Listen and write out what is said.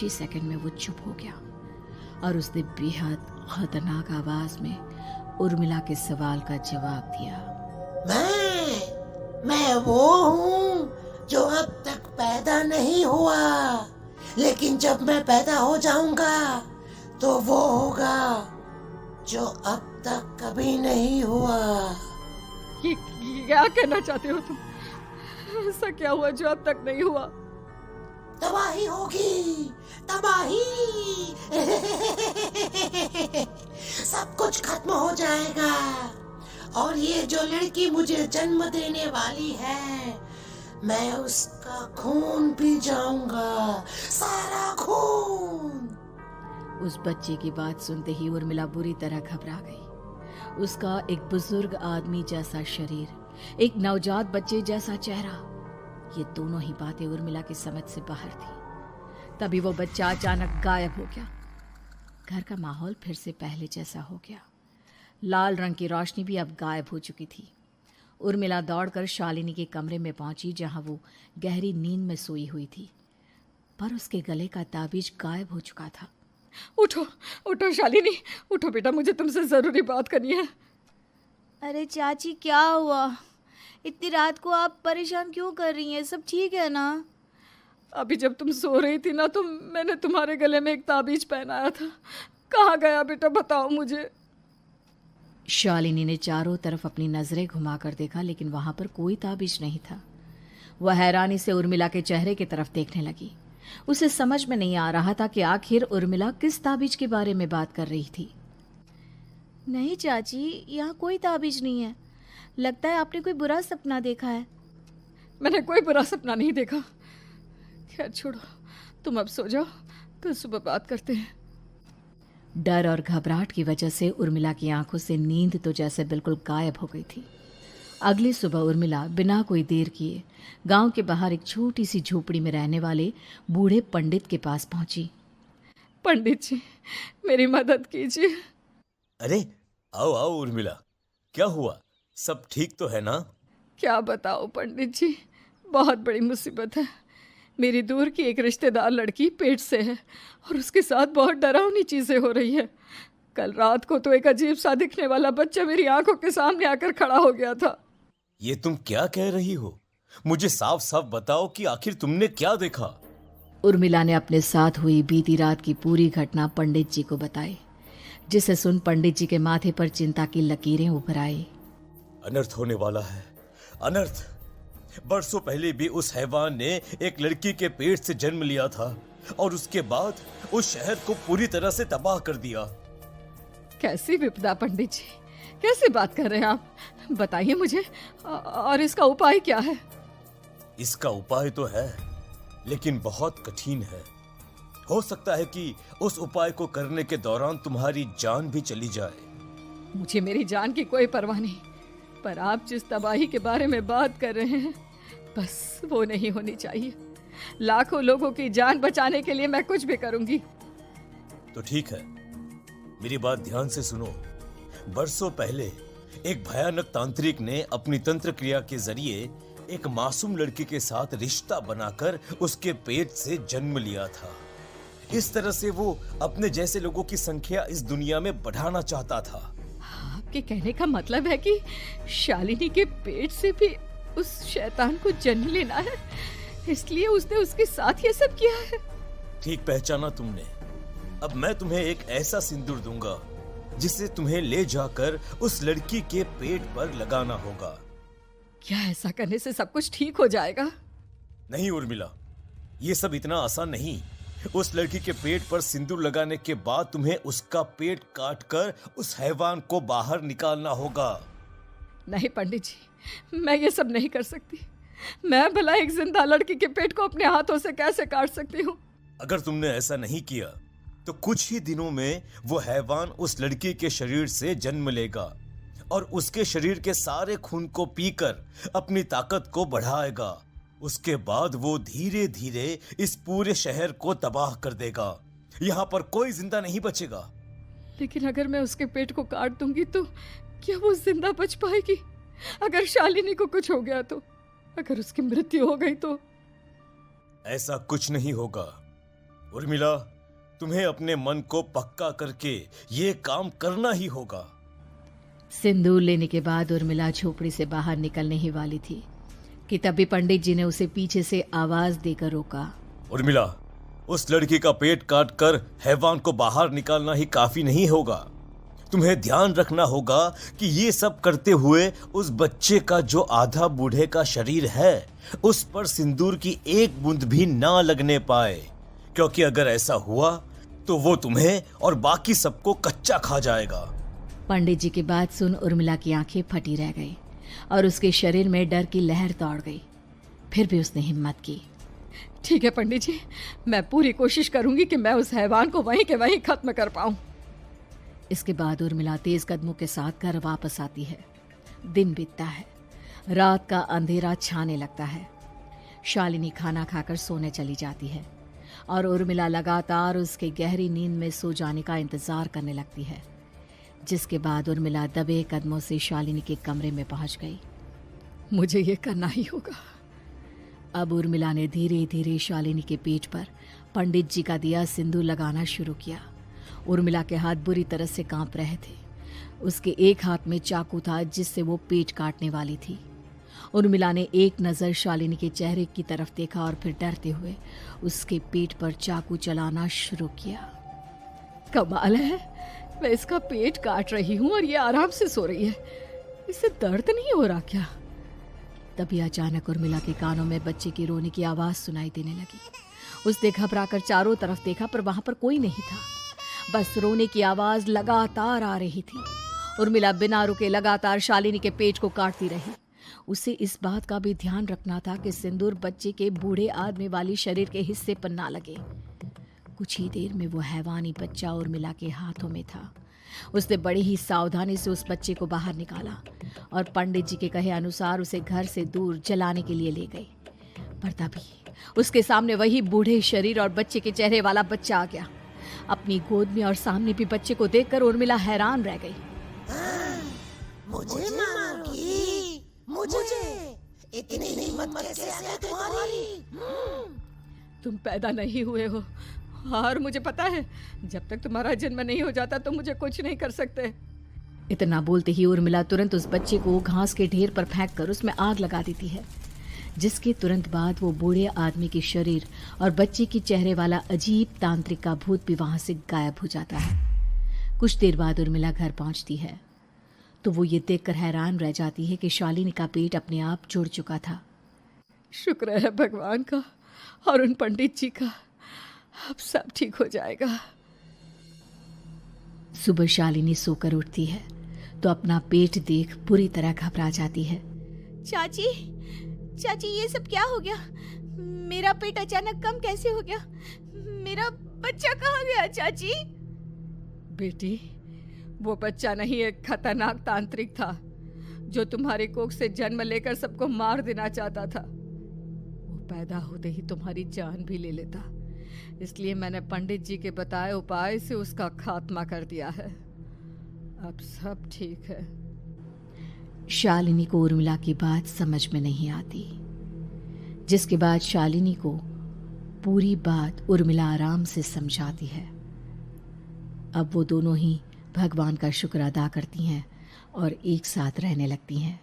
कुछ ही सेकंड में वो चुप हो गया और उसने बेहद खतरनाक आवाज में उर्मिला के सवाल का जवाब दिया। मैं वो हूँ जो अब तक पैदा नहीं हुआ, लेकिन जब मैं पैदा हो जाऊंगा तो वो होगा जो अब तक कभी नहीं हुआ। ये क्या कहना चाहते हो तुम? ऐसा क्या हुआ जो अब तक नहीं हुआ? तबाही होगी, तबाही। सब कुछ खत्म हो जाएगा और ये जो लड़की मुझे जन्म देने वाली है, मैं उसका खून पी जाऊंगा, सारा खून। उस बच्चे की बात सुनते ही उर्मिला बुरी तरह घबरा गई। उसका एक बुजुर्ग आदमी जैसा शरीर, एक नवजात बच्चे जैसा चेहरा, ये दोनों ही बातें उर्मिला की समझ से बाहर थी। तभी वो बच्चा अचानक गायब हो गया। घर का माहौल फिर से पहले जैसा हो गया। लाल रंग की रोशनी भी अब गायब हो चुकी थी। उर्मिला दौड़कर शालिनी के कमरे में पहुंची, जहां वो गहरी नींद में सोई हुई थी, पर उसके गले का ताबीज गायब हो चुका था। उठो उठो शालिनी, उठो बेटा, मुझे तुमसे जरूरी बात करनी है। अरे चाची, क्या हुआ? इतनी रात को आप परेशान क्यों कर रही हैं? सब ठीक है ना? अभी जब तुम सो रही थी ना, तो मैंने तुम्हारे गले में एक ताबीज पहनाया था। कहाँ गया बेटा, बताओ मुझे। शालिनी ने चारों तरफ अपनी नजरें घुमाकर देखा, लेकिन वहां पर कोई ताबीज नहीं था। वह हैरानी से उर्मिला के चेहरे की तरफ देखने लगी। उसे समझ में नहीं आ रहा था कि आखिर उर्मिला किस ताबीज के बारे में बात कर रही थी। नहीं चाची, यहाँ कोई ताबीज नहीं है। लगता है आपने कोई बुरा सपना देखा है। मैंने कोई बुरा सपना नहीं देखा। खैर छोड़ो, तुम अब सो जाओ, कल सुबह बात करते हैं। डर और घबराहट की वजह से उर्मिला की आंखों से नींद तो जैसे बिल्कुल गायब हो गई थी। अगली सुबह उर्मिला बिना कोई देर किए गांव के बाहर एक छोटी सी झोपड़ी में रहने वाले बूढ़े पंडित के पास पहुंची। पंडित जी, मेरी मदद कीजिए। अरे आओ आओ उर्मिला, क्या हुआ? सब ठीक तो है ना? क्या बताओ पंडित जी, बहुत बड़ी मुसीबत है। मेरी दूर की एक रिश्तेदार लड़की पेट से है और उसके साथ बहुत डरावनी चीजें हो रही है। कल रात को तो एक अजीब सा दिखने वाला बच्चा मेरी आंखों के सामने आकर खड़ा हो गया था। ये तुम क्या कह रही हो? मुझे साफ साफ बताओ कि आखिर तुमने क्या देखा? उर्मिला ने अपने साथ हुई बीती रात की पूरी घटना पंडित जी को बताई, जिसे सुन पंडित जी के माथे पर चिंता की लकीरें उभर आई। अनर्थ होने वाला है, अनर्थ। बरसों पहले भी उस हैवान ने एक लड़की के पेट से जन्म लिया था और उसके बाद उस शहर को पूरी तरह से तबाह कर दिया। कैसी विपदा पंडित जी, कैसे बात कर रहे हैं आप? बताइए मुझे, और इसका उपाय क्या है? इसका उपाय तो है, लेकिन बहुत कठिन है। हो सकता है कि उस उपाय को करने के दौरान तुम्हारी जान भी चली जाए। मुझे मेरी जान की कोई परवाह नहीं, पर आप जिस तबाही के बारे में बात कर रहे हैं, बस वो नहीं होनी चाहिए। लाखों लोगों की जान बचाने के लिए मैं कुछ भी करूंगी। तो ठीक है, मेरी बात ध्यान से सुनो। बरसों पहले एक भयानक तांत्रिक ने अपनी तंत्र क्रिया के जरिए एक मासूम लड़की के साथ रिश्ता बनाकर उसके पेट से जन्म लिया था। इस तरह से वो अपने जैसे लोगों की संख्या इस दुनिया में बढ़ाना चाहता था। आपके कहने का मतलब है कि शालिनी के पेट से भी उस शैतान को जन्म लेना है, इसलिए उसने उसके साथ ये सब किया है। ठीक पहचाना तुमने। अब मैं तुम्हें एक ऐसा सिंदूर दूंगा जिसे तुम्हें ले जाकर उस लड़की के पेट पर लगाना होगा। क्या ऐसा करने से सब कुछ ठीक हो जाएगा? नहीं उर्मिला, ये सब इतना आसान नहीं। उस लड़की के पेट पर सिंदूर लगाने के बाद तुम्हें उसका पेट काटकर उस हैवान को बाहर निकालना होगा। नहीं पंडित जी, मैं ये सब नहीं कर सकती। मैं भला एक जिंदा लड़की के पेट को अपने हाथों से कैसे काट सकती हूँ? अगर तुमने ऐसा नहीं किया तो कुछ ही दिनों में वो हैवान उस लड़की के शरीर से जन्म लेगा और उसके शरीर के सारे खून को पीकर अपनी ताकत को बढ़ाएगा। उसके बाद वो धीरे धीरे इस पूरे शहर को तबाह कर देगा। यहाँ पर कोई जिंदा नहीं बचेगा। लेकिन अगर मैं उसके पेट को काट दूंगी तो क्या वो जिंदा बच पाएगी? अगर शालिनी को कुछ हो गया तो, अगर उसकी मृत्यु हो गई तो? ऐसा कुछ नहीं होगा। उर्मिला, तुम्हें अपने मन को पक्का करके ये काम करना ही होगा। सिंदूर लेने के बाद उर्मिला झोपड़ी से बाहर निकलने ही वाली थी कि तभी पंडित जी ने उसे पीछे से आवाज देकर रोका। उर्मिला, उस लड़की का पेट काट कर हैवान को बाहर निकालना ही काफी नहीं होगा। तुम्हें ध्यान रखना होगा कि ये सब करते हुए उस बच्चे का जो आधा बूढ़े का शरीर है उस पर सिंदूर की एक बूंद भी ना लगने पाए, क्योंकि अगर ऐसा हुआ तो वो तुम्हें और बाकी सबको कच्चा खा जाएगा। पंडित जी की बात सुन उर्मिला की आंखें फटी रह गई और उसके शरीर में डर की लहर दौड़ गई। फिर भी उसने हिम्मत की। ठीक है पंडित जी, मैं पूरी कोशिश करूंगी कि मैं उस हैवान को वहीं के वहीं खत्म कर पाऊं। इसके बाद उर्मिला तेज कदमों के साथ घर वापस आती है। दिन बीतता है, रात का अंधेरा छाने लगता है। शालिनी खाना खाकर सोने चली जाती है और उर्मिला लगातार उसके गहरी नींद में सो जाने का इंतजार करने लगती है, जिसके बाद उर्मिला दबे कदमों से शालिनी के कमरे में पहुंच गई। मुझे ये करना ही होगा। अब उर्मिला ने धीरे धीरे शालिनी के पेट पर पंडित जी का दिया सिंदूर लगाना शुरू किया। उर्मिला के हाथ बुरी तरह से कांप रहे थे। उसके एक हाथ में चाकू था जिससे वो पेट काटने वाली थी। उर्मिला ने एक नज़र शालिनी के चेहरे की तरफ देखा और फिर डरते हुए उसके पेट पर चाकू चलाना शुरू किया। कमाल है, मैं इसका पेट काट रही हूँ और ये आराम से सो रही है। इसे दर्द नहीं हो रहा क्या? तभी अचानक उर्मिला के कानों में बच्चे की रोने की आवाज़ सुनाई देने लगी। उसने घबराकर चारों तरफ देखा पर वहां पर कोई नहीं था, बस रोने की आवाज़ लगातार आ रही थी। उर्मिला बिना रुके लगातार शालिनी के पेट को काटती रही। उसे इस बात का भी ध्यान रखना था कि सिंदूर बच्चे के बूढ़े आदमी वाली शरीर के हिस्से पर ना लगे। कुछ ही देर में वो हैवानी बच्चा उर्मिला के हाथों में था। उसने बड़ी ही सावधानी से उस बच्चे को बाहर निकाला और पंडित जी के कहे अनुसार उसे घर से दूर जलाने के लिए ले गई। पर तभी उसके सामने वही बूढ़े शरीर और बच्चे के चेहरे वाला बच्चा आ गया। अपनी गोद में और सामने भी बच्चे को देखकर उर्मिला हैरान रह गई। मुझे मारोगी? मुझे इतनी हिम्मत कैसे आ गई तुम्हारी? तुम पैदा नहीं हुए हो और मुझे पता है जब तक तुम्हारा जन्म नहीं हो जाता तो मुझे कुछ नहीं कर सकते। इतना बोलते ही उर्मिला तुरंत उस बच्चे को घास के ढेर पर फेंक कर उसमें आग लगा देती है, जिसके तुरंत बाद वो बूढ़े आदमी के शरीर और बच्चे के चेहरे वाला अजीब तांत्रिक का भूत भी वहां से गायब हो जाता है। कुछ देर बाद उर्मिला घर पहुंचती है तो वो ये देखकर हैरान रह जाती है कि शालिनी का पेट अपने आप जुड़ चुका था। शुक्र है भगवान का और उन पंडित जी का, अब सब ठीक हो जाएगा। सुबह शालिनी सोकर उठती है तो अपना पेट देख बुरी तरह घबरा जाती है। चाची, चाची ये सब क्या हो गया? मेरा पेट अचानक कम कैसे हो गया? मेरा बच्चा कहाँ गया चाची? बेटी, वो बच्चा नहीं, एक खतरनाक तांत्रिक था जो तुम्हारी कोख से जन्म लेकर सबको मार देना चाहता था। वो पैदा होते ही तुम्हारी जान भी ले लेता, इसलिए मैंने पंडित जी के बताए उपाय से उसका खात्मा कर दिया है। अब सब ठीक है। शालिनी को उर्मिला की बात समझ में नहीं आती, जिसके बाद शालिनी को पूरी बात उर्मिला आराम से समझाती है। अब वो दोनों ही भगवान का शुक्र अदा करती हैं और एक साथ रहने लगती हैं।